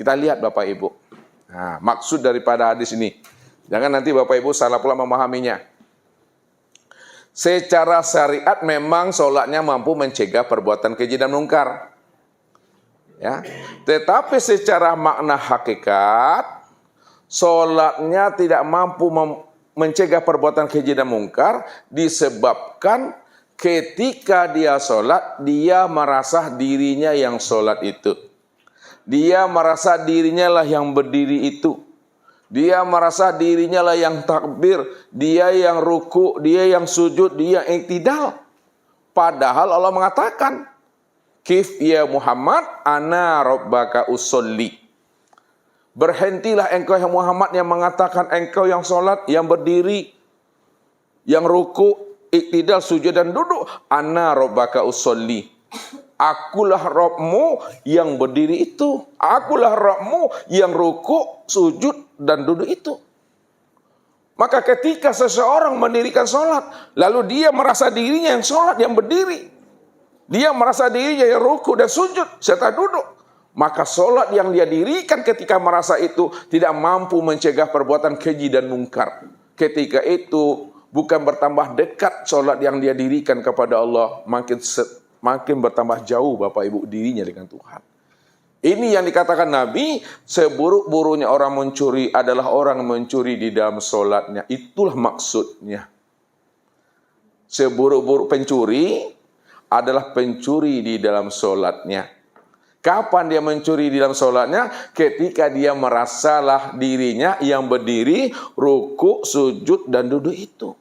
Kita lihat Bapak Ibu. Nah, maksud daripada hadis ini. Jangan nanti Bapak Ibu salah pula memahaminya. Secara syariat memang sholatnya mampu mencegah perbuatan keji dan mungkar. Ya. Tetapi secara makna hakikat, sholatnya tidak mampu mencegah perbuatan keji dan mungkar disebabkan ketika dia sholat, dia merasa dirinya yang sholat itu. Dia merasa dirinya lah yang berdiri itu. Dia merasa dirinya lah yang takbir. Dia yang ruku, dia yang sujud, dia yang iktidal. Padahal Allah mengatakan, Kif ya Muhammad, ana rabbaka usolli. Berhentilah engkau yang Muhammad yang mengatakan engkau yang sholat, yang berdiri, yang ruku, iktidal, sujud dan duduk. Ana rabbaka usolli. Akulah Rabbmu yang berdiri itu. Akulah Rabbmu yang ruku, sujud, dan duduk itu. Maka ketika seseorang mendirikan sholat, lalu dia merasa dirinya yang sholat, yang berdiri. Dia merasa dirinya yang ruku dan sujud, serta duduk. Maka sholat yang dia dirikan ketika merasa itu tidak mampu mencegah perbuatan keji dan mungkar. Ketika itu bukan bertambah dekat sholat yang dia dirikan kepada Allah, makin bertambah jauh Bapak Ibu dirinya dengan Tuhan. Ini yang dikatakan Nabi, seburuk-buruknya orang mencuri adalah orang mencuri di dalam sholatnya. Itulah maksudnya. Seburuk-buruk pencuri adalah pencuri di dalam sholatnya. Kapan dia mencuri di dalam sholatnya? Ketika dia merasalah dirinya yang berdiri, ruku, sujud, dan duduk itu.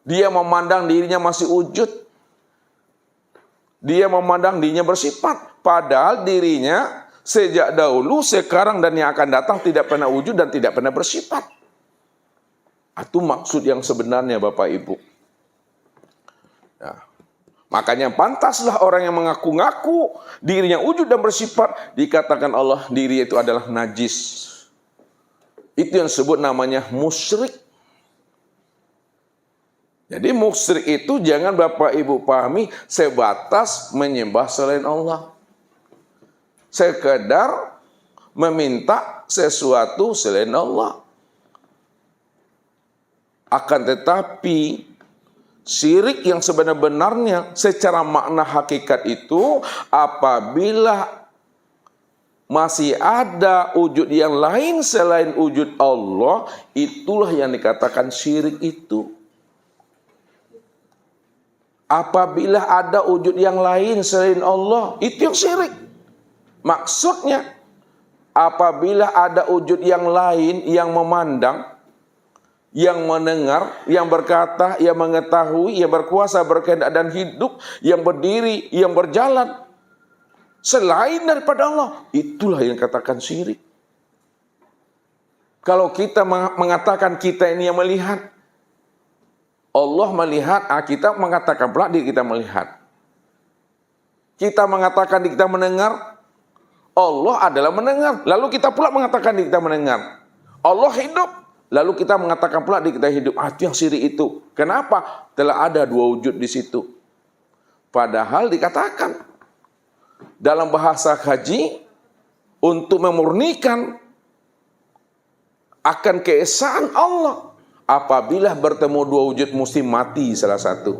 Dia memandang dirinya masih wujud. Dia memandang dirinya bersifat. Padahal dirinya sejak dahulu, sekarang, dan yang akan datang tidak pernah wujud dan tidak pernah bersifat. Itu maksud yang sebenarnya Bapak Ibu. Nah, makanya pantaslah orang yang mengaku-ngaku dirinya wujud dan bersifat, dikatakan Allah diri itu adalah najis. Itu yang disebut namanya musyrik. Jadi musyrik itu jangan Bapak Ibu pahami sebatas menyembah selain Allah. Sekedar meminta sesuatu selain Allah. Akan tetapi syirik yang sebenar-benarnya secara makna hakikat itu apabila masih ada wujud yang lain selain wujud Allah, itulah yang dikatakan syirik itu. Apabila ada wujud yang lain selain Allah, itu yang syirik. Maksudnya, apabila ada wujud yang lain yang memandang, yang mendengar, yang berkata, yang mengetahui, yang berkuasa, berkehendak dan hidup, yang berdiri, yang berjalan, selain daripada Allah, itulah yang dikatakan syirik. Kalau kita mengatakan kita ini yang melihat, Allah melihat, kita mengatakan pula diri kita melihat. Kita mengatakan diri kita mendengar, Allah adalah mendengar. Lalu kita pula mengatakan diri kita mendengar. Allah hidup, lalu kita mengatakan pula diri kita hidup. Itu yang syirik itu. Kenapa? Telah ada dua wujud di situ. Padahal dikatakan dalam bahasa haji untuk memurnikan akan keesaan Allah. Apabila bertemu dua wujud mesti mati salah satu.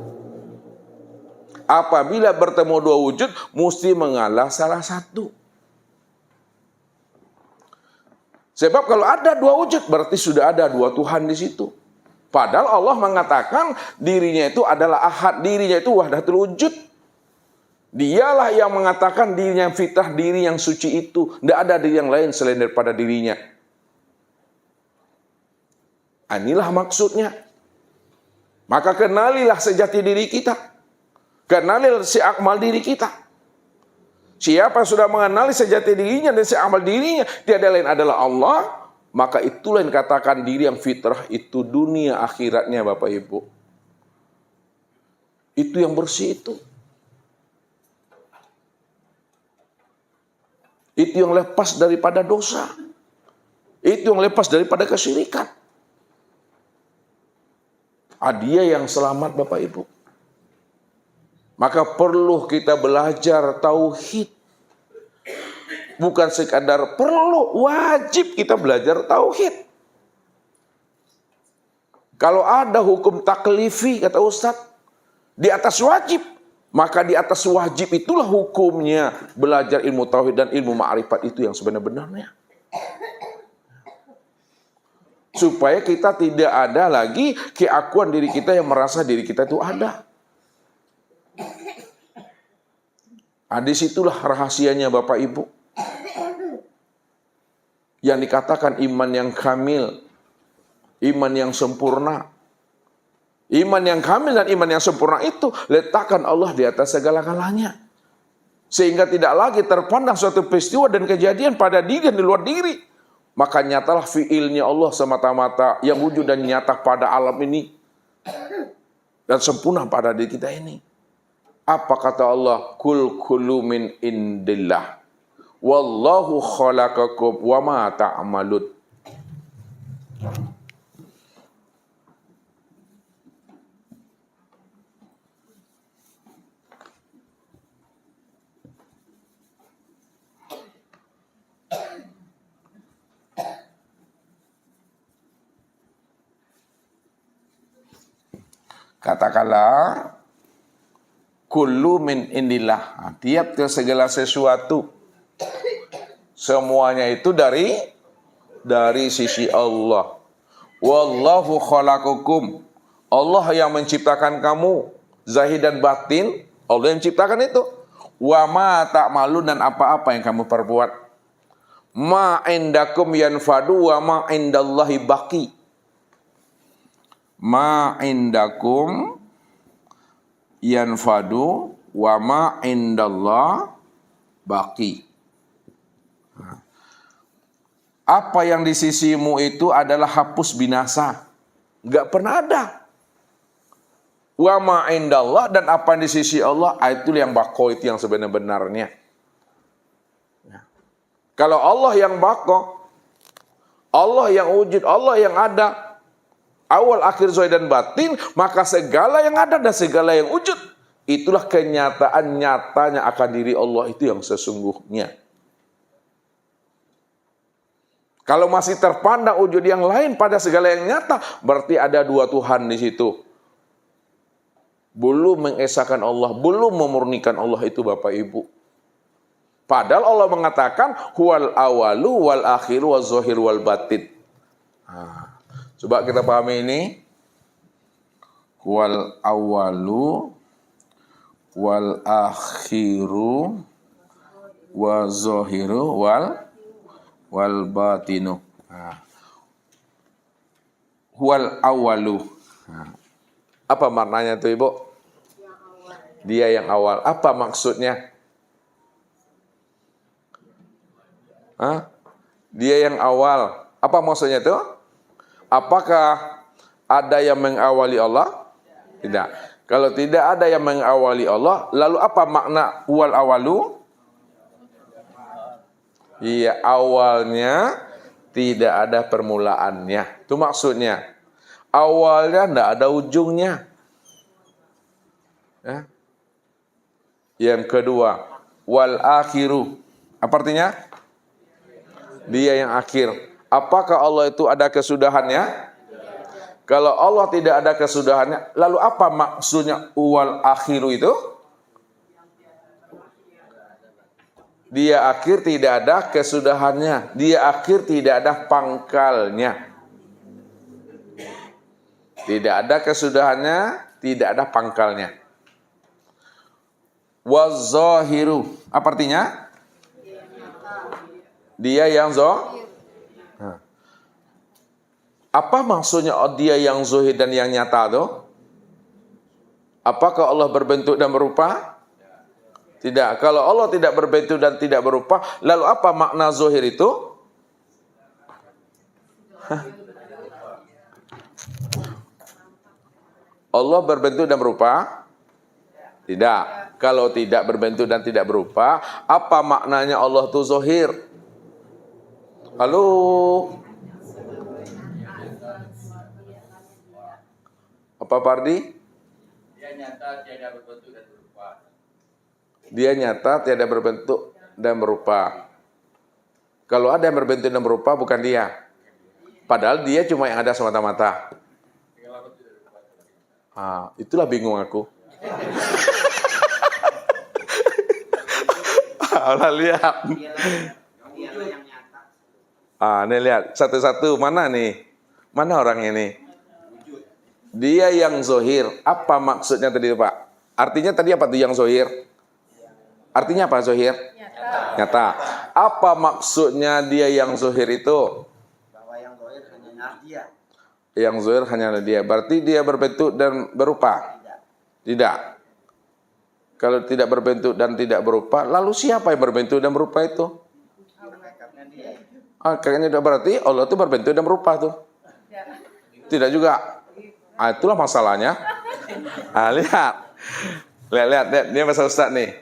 Apabila bertemu dua wujud mesti mengalah salah satu. Sebab kalau ada dua wujud berarti sudah ada dua Tuhan di situ. Padahal Allah mengatakan dirinya itu adalah ahad, dirinya itu wahdatul wujud. Dialah yang mengatakan dirinya yang fitrah, diri yang suci itu. Tidak ada diri yang lain selain daripada dirinya. Inilah maksudnya. Maka kenalilah sejati diri kita. Kenalilah seakmal diri kita. Siapa yang sudah mengenali sejati dirinya dan seakmal dirinya, tiada lain adalah Allah, maka itulah yang katakan diri yang fitrah itu dunia akhiratnya Bapak Ibu. Itu yang bersih itu. Itu yang lepas daripada dosa. Itu yang lepas daripada kesyirikan. Dia yang selamat Bapak Ibu. Maka perlu kita belajar tauhid. bukan sekadar perlu, wajib kita belajar tauhid. Kalau ada hukum taklifi, kata Ustadz, di atas wajib, maka di atas wajib itulah hukumnya belajar ilmu tauhid dan ilmu ma'rifat itu yang sebenar-benarnya. Supaya kita tidak ada lagi keakuan diri kita yang merasa diri kita itu ada. Disitulah rahasianya Bapak Ibu. Yang dikatakan iman yang kamil, iman yang sempurna. Iman yang kamil dan iman yang sempurna itu letakkan Allah di atas segala-galanya. Sehingga tidak lagi terpandang suatu peristiwa dan kejadian pada diri dan di luar diri. Maka nyatalah fiilnya Allah semata-mata yang wujud dan nyata pada alam ini. Dan sempurna pada diri kita ini. Apa kata Allah? Kul kullu min indillah. Wallahu khalaqakum wa ma ta'malun. Katakanlah kullu min indillah. Tiap segala sesuatu semuanya itu dari sisi Allah. Wallahu khalaqakum. Allah yang menciptakan kamu, zahir dan batin, Allah yang menciptakan itu. Wa ma ta'malun, dan apa-apa yang kamu perbuat. Ma indakum yanfadu wa ma indallahi baqi. Ma indakum yanfadu wa ma indallah baqi. Apa yang di sisimu itu adalah hapus binasa, nggak pernah ada. Wa ma indallah, dan apa yang di sisi Allah itu yang baqo, itu yang sebenar-benarnya. Kalau Allah yang baqo, Allah yang wujud, Allah yang ada, awal, akhir, zahir dan batin, maka segala yang ada dan segala yang wujud, itulah kenyataan nyatanya akan diri Allah itu yang sesungguhnya. Kalau masih terpandang wujud yang lain pada segala yang nyata, berarti ada dua Tuhan di situ. Belum mengesahkan Allah, belum memurnikan Allah itu Bapak Ibu. Padahal Allah mengatakan huwal awalu wal akhiru wal zahir wal batin. Coba kita pahami ini. Wal awalu wal akhiru wal zahiru wal batinu. Wal awalu. Apa maknanya itu Ibu? Dia yang awal. Apa maksudnya? Dia yang awal. Apa maksudnya itu? Apakah ada yang mengawali Allah? Tidak. Kalau tidak ada yang mengawali Allah, lalu apa makna wal awalu? Iya, awalnya tidak ada permulaannya. Itu maksudnya. Awalnya tidak ada ujungnya. Ya. Yang kedua, wal akhiru. Apa artinya? Dia yang akhir. Apakah Allah itu ada kesudahannya? Kalau Allah tidak ada kesudahannya, lalu apa maksudnya wal akhiru itu? Dia akhir, tidak ada kesudahannya. Dia akhir, tidak ada pangkalnya. Tidak ada kesudahannya, tidak ada pangkalnya. Wazahiru. Apa artinya? Dia yang Apa maksudnya dia yang zahir dan yang nyata itu? Apakah Allah berbentuk dan berupa? Tidak. Kalau Allah tidak berbentuk dan tidak berupa, lalu apa makna zahir itu? Allah berbentuk dan berupa? Tidak. Kalau tidak berbentuk dan tidak berupa, apa maknanya Allah itu zahir? Halo? Apa Pardi? Dia nyata tiada berbentuk dan berupa. Dia nyata tiada berbentuk dan berupa. Kalau ada yang berbentuk dan berupa, bukan dia. Padahal dia cuma yang ada semata-mata. Itulah bingung aku. Allah lihat. Nih lihat satu-satu, mana nih? Mana orang ini? Dia yang zohir. Apa maksudnya tadi Pak? Artinya tadi apa tuh yang zohir? Artinya apa zohir? Nyata. Apa maksudnya dia yang zohir itu? Bahwa yang zahir hanya dia. Yang zohir hanyalah dia. Berarti dia berbentuk dan berupa? Tidak. Kalau tidak berbentuk dan tidak berupa, lalu siapa yang berbentuk dan berupa itu? Kayaknya berarti Allah itu berbentuk dan berupa tuh. Tidak juga. Itulah masalahnya. Lihat, ini bahasa Ustaz nih.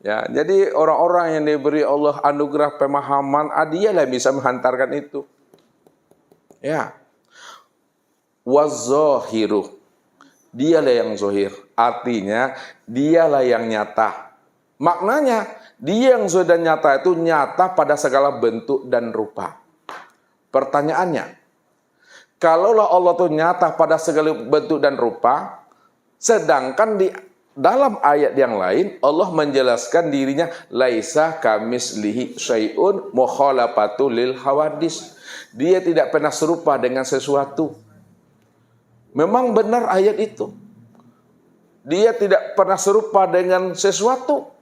Ya, jadi orang-orang yang diberi Allah anugerah pemahaman, dialah yang bisa menghantarkan itu. Ya. Waz-zahiru. Dialah yang zahir. Artinya, dialah yang nyata. Maknanya, dia yang zahir dan nyata itu nyata pada segala bentuk dan rupa. Pertanyaannya, kalaulah Allah itu nyata pada segala bentuk dan rupa, sedangkan di dalam ayat yang lain Allah menjelaskan dirinya laisa kamislihi syai'un mukhalafatu lil hawadis. Dia tidak pernah serupa dengan sesuatu. Memang benar ayat itu. Dia tidak pernah serupa dengan sesuatu.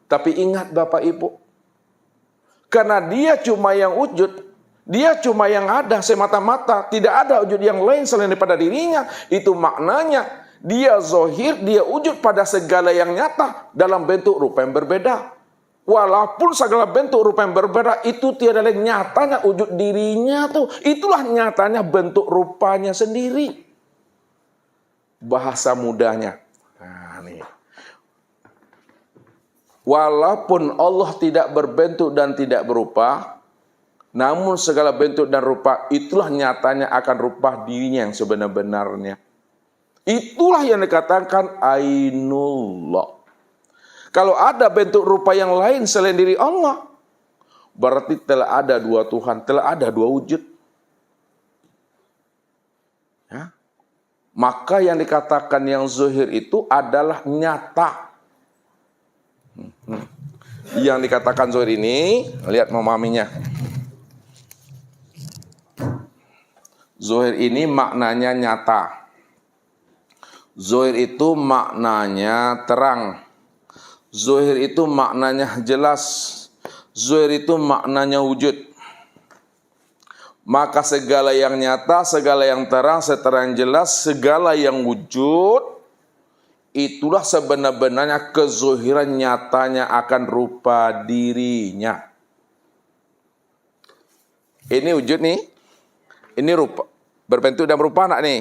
Tapi ingat Bapak Ibu, karena dia cuma yang wujud, dia cuma yang ada semata-mata, tidak ada wujud yang lain selain daripada dirinya. Itu maknanya dia zahir, dia wujud pada segala yang nyata dalam bentuk rupa yang berbeda. Walaupun segala bentuk rupa yang berbeda itu tiada lain nyatanya wujud dirinya tuh. Itulah nyatanya bentuk rupanya sendiri. Bahasa mudahnya. Walaupun Allah tidak berbentuk dan tidak berupa, namun segala bentuk dan rupa itulah nyatanya akan rupa dirinya yang sebenar-benarnya. Itulah yang dikatakan ainullah. Kalau ada bentuk rupa yang lain selain diri Allah, berarti telah ada dua Tuhan, telah ada dua wujud. Ya. Maka yang dikatakan yang zahir itu adalah nyata. Yang dikatakan zahir ini, lihat memahaminya. Zahir ini maknanya nyata. Zahir itu maknanya terang. Zahir itu maknanya jelas. Zahir itu maknanya wujud. Maka segala yang nyata, segala yang terang, seterang jelas, segala yang wujud, itulah sebenar-benarnya kezahiran nyatanya akan rupa dirinya. Ini wujud nih. Ini rupa. Berbentuk dan berupa enggak nih?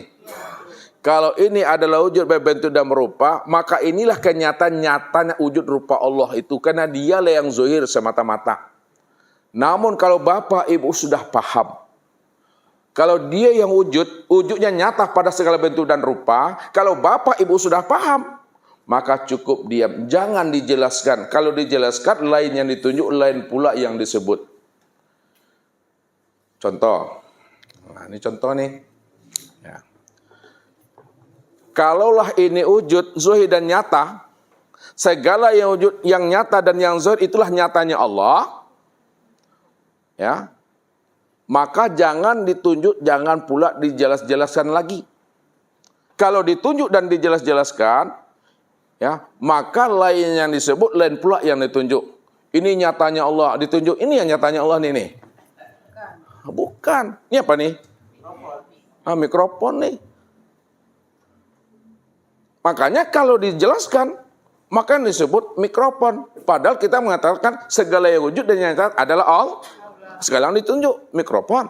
Kalau ini adalah wujud berbentuk dan berupa, maka inilah kenyataan nyatanya wujud rupa Allah itu. Karena dialah yang zahir semata-mata. Namun kalau Bapak Ibu sudah paham, kalau dia yang wujud, wujudnya nyata pada segala bentuk dan rupa. Kalau Bapak Ibu sudah paham, maka cukup diam. Jangan dijelaskan. Kalau dijelaskan, lain yang ditunjuk, lain pula yang disebut. Contoh. Nah, ini contoh nih. Ya. Kalaulah ini wujud, zahir dan nyata, segala yang wujud, yang nyata dan yang zahir, itulah nyatanya Allah. Ya. Maka jangan ditunjuk, jangan pula dijelas-jelaskan lagi. Kalau ditunjuk dan dijelas-jelaskan, ya, maka lain yang disebut, lain pula yang ditunjuk. Ini nyatanya Allah, ditunjuk. Ini yang nyatanya Allah nih. Bukan. Ini apa nih? Mikrofon nih. Makanya kalau dijelaskan, maka yang disebut mikrofon. Padahal kita mengatakan segala yang wujud dan yang nyata adalah Allah. Sekarang ditunjuk mikrofon.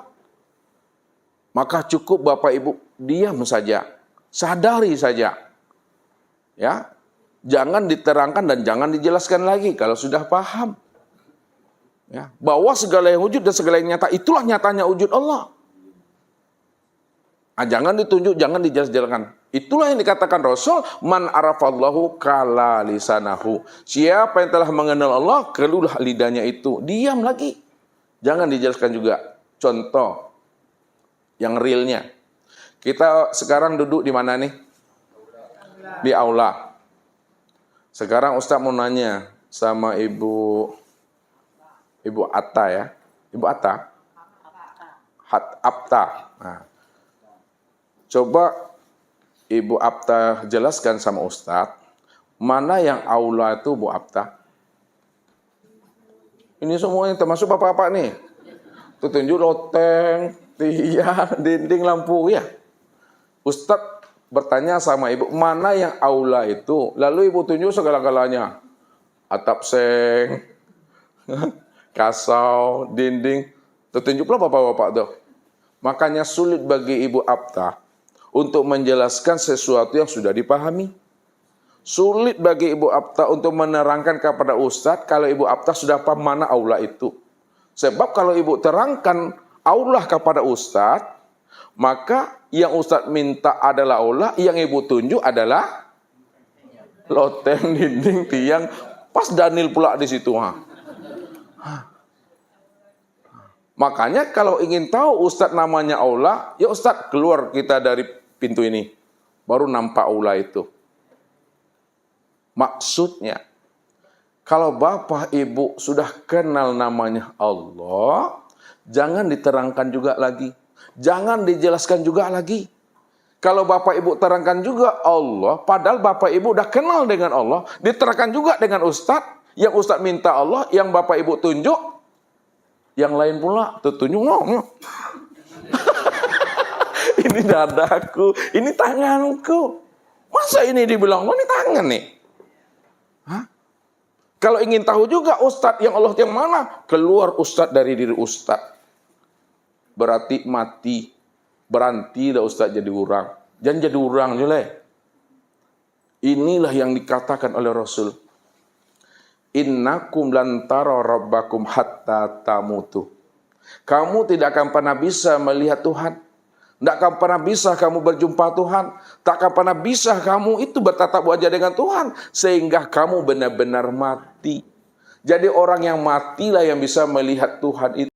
Maka cukup Bapak Ibu diam saja. Sadari saja. Ya. Jangan diterangkan dan jangan dijelaskan lagi kalau sudah paham. Ya, bahwa segala yang wujud dan segala yang nyata itulah nyatanya wujud Allah. Jangan ditunjuk, jangan dijelaskan. Itulah yang dikatakan Rasul, man arafallahu kala lisanahu. Siapa yang telah mengenal Allah, keluarlah lidahnya itu. Diam lagi. Jangan dijelaskan juga. Contoh yang realnya. Kita sekarang duduk di mana nih? Di aula. Sekarang Ustaz mau nanya sama Ibu Atta ya. Ibu Atta? Apta. Nah, coba Ibu Apta jelaskan sama Ustaz, mana yang aula itu Bu Apta? Ini semuanya termasuk bapak-bapak nih. Tunjuk loteng, tiang, dinding, lampu ya. Ustadz bertanya sama ibu, mana yang aula itu? Lalu ibu tunjuk segala-galanya. Atap seng, kasau, dinding. Tunjuklah bapak-bapak tuh. Makanya sulit bagi Ibu Apta untuk menjelaskan sesuatu yang sudah dipahami. Sulit bagi Ibu Apta untuk menerangkan kepada Ustadz kalau Ibu Apta sudah paham mana aula itu. Sebab kalau Ibu terangkan aula kepada Ustadz, maka yang Ustadz minta adalah aula, yang Ibu tunjuk adalah loteng, dinding, tiang. Pas Daniel pula di situ. Makanya kalau ingin tahu Ustadz namanya aula, ya Ustadz keluar kita dari pintu ini. Baru nampak aula itu. Maksudnya, kalau Bapak Ibu sudah kenal namanya Allah, jangan diterangkan juga lagi. Jangan dijelaskan juga lagi. Kalau Bapak Ibu terangkan juga Allah, padahal Bapak Ibu udah kenal dengan Allah, diterangkan juga dengan Ustadz, yang Ustadz minta Allah, yang Bapak Ibu tunjuk, yang lain pula tertunjuk. Ini dadaku, ini tanganku. Masa ini dibilang, ini tangan nih. Hah? Kalau ingin tahu juga Ustadz yang Allah yang mana, keluar Ustadz dari diri Ustadz. Berarti mati. Berhenti dah Ustadz jadi orang. Jangan jadi orang juga. Inilah yang dikatakan oleh Rasul. Innakum lan tara rabbakum hatta tamutu. Kamu tidak akan pernah bisa melihat Tuhan. Tidak akan pernah bisa kamu berjumpa Tuhan. Tak akan pernah bisa kamu itu bertatap wajah dengan Tuhan. Sehingga kamu benar-benar mati. Jadi orang yang matilah yang bisa melihat Tuhan itu.